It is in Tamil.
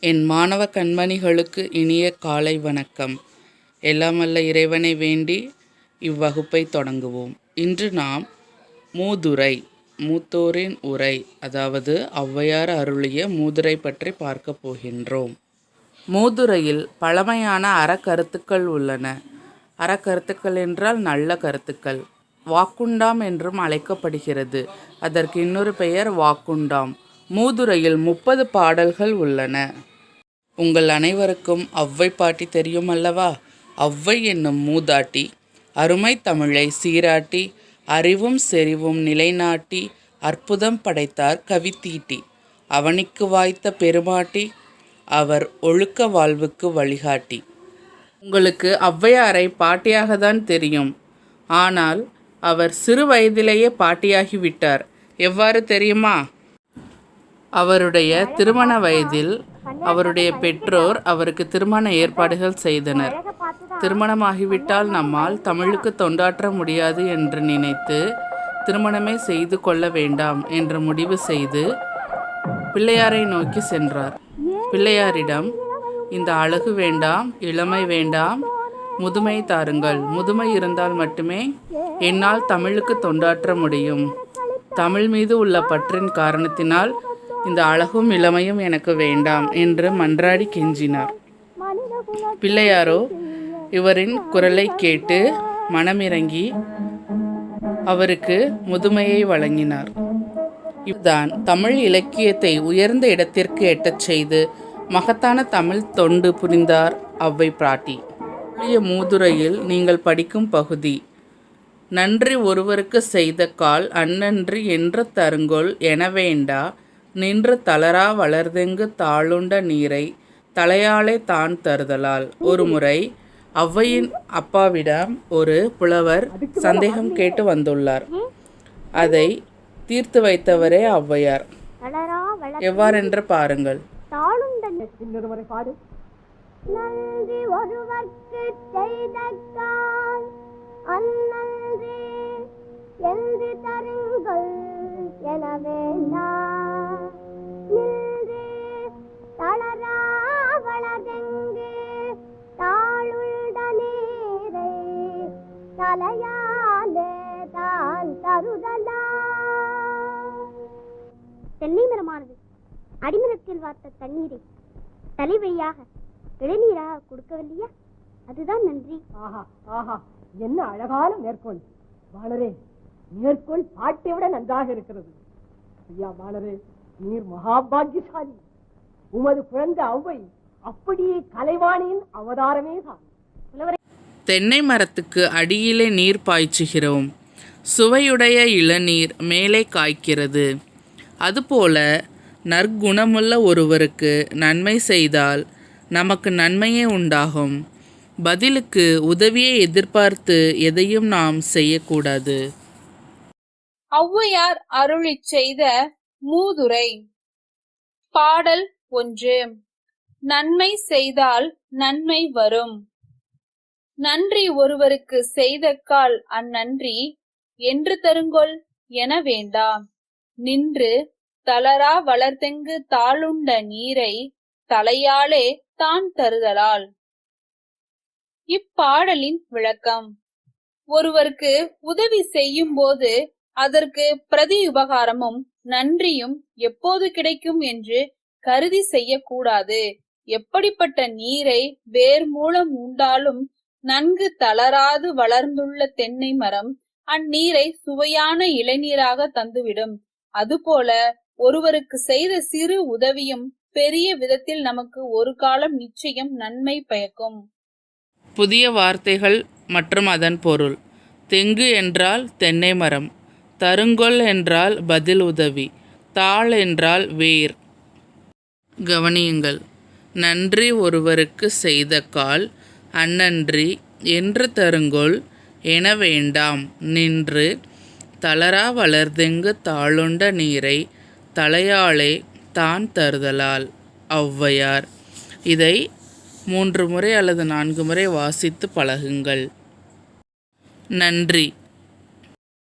என் மாணவ கண்மணிகளுக்கு இனிய காலை வணக்கம். எல்லாம் வல்ல இறைவனை வேண்டி இவ்வகுப்பை தொடங்குவோம். இன்று நாம் மூதுரை, மூத்தோரின் உரை, அதாவது ஔவையார் அருளிய மூதுரை பற்றி பார்க்க போகின்றோம். மூதுரையில் பழமையான அறக்கருத்துக்கள் உள்ளன. அறக்கருத்துக்கள் என்றால் நல்ல கருத்துக்கள். வாக்குண்டாம் என்றும் அழைக்கப்படுகிறது. அதற்கு இன்னொரு பெயர் வாக்குண்டாம். மூதுரையில் 30 பாடல்கள் உள்ளன. உங்கள் அனைவருக்கும் ஔவை பாட்டி தெரியும் அல்லவா? ஔவை என்னும் மூதாட்டி அருமை தமிழை சீராட்டி அறிவும் செறிவும் நிலைநாட்டி அற்புதம் படைத்தார் கவித்தீட்டி. அவனிக்கு வாய்த்த பெருமாட்டி அவர் ஒழுக்க வாழ்வுக்கு வழிகாட்டி. உங்களுக்கு ஔவையாரை பாட்டியாகத்தான் தெரியும். ஆனால் அவர் சிறு வயதிலேயே பாட்டியாகிவிட்டார். எவ்வாறு தெரியுமா? அவருடைய திருமண வயதில் அவருடைய பெற்றோர் அவருக்கு திருமண ஏற்பாடுகள் செய்தனர். திருமணமாகிவிட்டால் நம்மால் தமிழுக்கு தொண்டாற்ற முடியாது என்று நினைத்து திருமணமே செய்து கொள்ள வேண்டாம் என்று முடிவு செய்து பிள்ளையாரை நோக்கி சென்றார். பிள்ளையாரிடம், இந்த அழகு வேண்டாம், இளமை வேண்டாம், முதுமை தாருங்கள். முதுமை இருந்தால் மட்டுமே என்னால் தமிழுக்கு தொண்டாற்ற முடியும். தமிழ் மீது உள்ள பற்றின் காரணத்தினால் இந்த அழகும் இளமையும் எனக்கு வேண்டாம் என்று மன்றாடி கெஞ்சினார். பிள்ளையாரோ இவரின் குரலை கேட்டு மனமிறங்கி அவருக்கு முதுமையை வழங்கினார். இதுதான் தமிழ் இலக்கியத்தை உயர்ந்த இடத்திற்கு எட்டச் செய்து மகத்தான தமிழ் தொண்டு புரிந்தார் ஔவை பாட்டி. மூதுரையில் நீங்கள் படிக்கும் பகுதி, நன்றி ஒருவருக்கு செய்த கால் அந்நன்றி என்ற தருங்கொல் என வேண்டா நின்று தளரா வளர்தெங்கு தாளுண்ட நீரை தலையாலே தான் தருதலால். ஒரு முறை ஔவையின் அப்பாவிடம் ஒரு புலவர் சந்தேகம் கேட்டு வந்துள்ளார். அதை தீர்த்து வைத்தவரே ஔவையார். எவ்வாறென்று பாருங்கள். தென்னை மரமானது அடிமரத்தில் வார்த்த தண்ணீரை தலைவழியாக இளநீராக கொடுக்கவில்லையா? அதுதான் நன்றி. ஆஹா ஆஹா, என்ன அழகான மேற்கோள் வாணரே! மேற்கோள் பாட்டை விட நன்றாக இருக்கிறது. ஐயா வாணரே, நீர் மகாபாகியசாலி. உமது குழந்தை ஔவை அப்படியே கலைவாணியின் அவதாரமே தான். தென்னை மரத்துக்கு அடியிலே நீர் பாய்ச்சுகிறோம். சுவையுடைய இளநீர் மேலே காய்க்கிறது. அதுபோல நற்குணமுள்ள ஒருவருக்கு நன்மை செய்தால் நமக்கு நன்மையே உண்டாகும். பதிலுக்கு உதவியை எதிர்பார்த்து எதையும் நாம் செய்யக்கூடாது. ஔவையார் அருளிச் செய்த மூதுரை. பாடல் 1. நன்மை செய்தால் நன்மை வரும். நன்றி ஒருவருக்கு செய்த கால் அந்நன்றி என்று தருங்கொல் என வேண்டா நின்று தளரா வளர்தெங்கு தாளுண்ட நீரை தலையாலே தான் தருதலால். இப்பாடலின் விளக்கம், ஒருவருக்கு உதவி செய்யும் போது அதற்கு பிரதி உபகாரமும் நன்றியும் எப்போது கிடைக்கும் என்று கருதி செய்யக்கூடாது. எப்படிப்பட்ட நீரை வேர் மூலம் உண்டாலும் நன்கு தளராது வளர்ந்துள்ள தென்னை மரம் அந்நீரை சுவையான இளநீராக தந்துவிடும். அதுபோல ஒருவருக்கு செய்த சிறு உதவியும் பெரிய விதத்தில் நமக்கு ஒரு காலம் நிச்சயம் நன்மை பயக்கும். புதிய வார்த்தைகள் மற்றும் அதன் பொருள். தெங்கு என்றால் தென்னை மரம், தருங்கொல் என்றால் பதில் உதவி, தாள் என்றால் வேர். கவனியுங்கள். நன்றி ஒருவருக்கு செய்த கால் அந்நன்றி என்று தருங்கொல் என வேண்டாம் நின்று தளரா வளர்தெங்கு தாளுண்ட நீரை தலையாலே தான் தருதலால். ஔவையார். இதை 3 முறை அல்லது 4 முறை வாசித்து பழகுங்கள். நன்றி.